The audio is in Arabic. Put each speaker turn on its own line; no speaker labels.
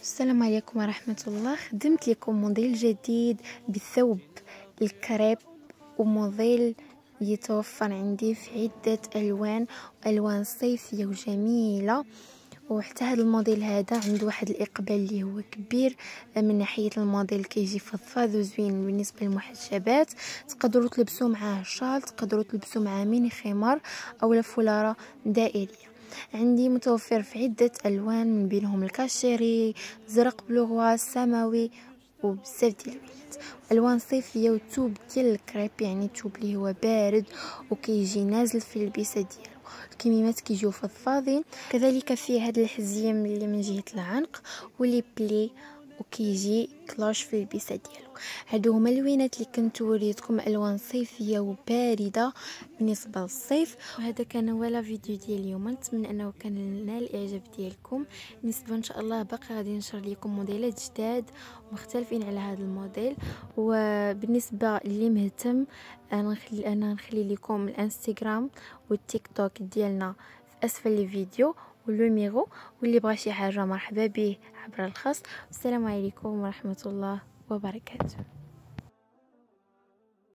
السلام عليكم ورحمة الله. خدمت لكم موديل جديد بالثوب الكريب، وموديل يتوفر عندي في عدة ألوان صيفية وجميلة. وحتى هذا الموديل هذا عنده واحد الإقبال اللي هو كبير من ناحية الموديل، كيجي فضفاض وزوين بالنسبة للمحجبات. تقدروا تلبسوا معاه شال، تقدروا تلبسوا معاه ميني خمار أو فولارة دائرية. عندي متوفر في عدة ألوان، من بينهم الكاشيري، زرق، بلوغوا، سماوي، وبزاف ديال الوانات. الوان صيفيه والثوب ديال الكريب، يعني الثوب اللي هو بارد وكيجي نازل في اللبسه ديالو. الكميمات كيجيو فضفاضين، كذلك فيه هذا الحزيم اللي من جهه العنق واللي بلي، وكيجي كلاش في اللبسه ديالو. هادو هما اللوينات اللي كنت وريتكم، الوان صيفيه وبارده بالنسبه للصيف. وهذا كان هو لا فيديو ديال اليوم. نتمنى انه كان نال الاعجاب ديالكم. بالنسبه ان شاء الله باقي غادي نشر لكم موديلات جداد مختلفين على هذا الموديل. وبالنسبه اللي مهتم، انا نخلي لكم الانستغرام والتيك توك ديالنا في اسفل الفيديو والنيميرو، واللي بغى شي حاجه مرحبا به عبر الخاص. والسلام عليكم ورحمه الله وبركاته.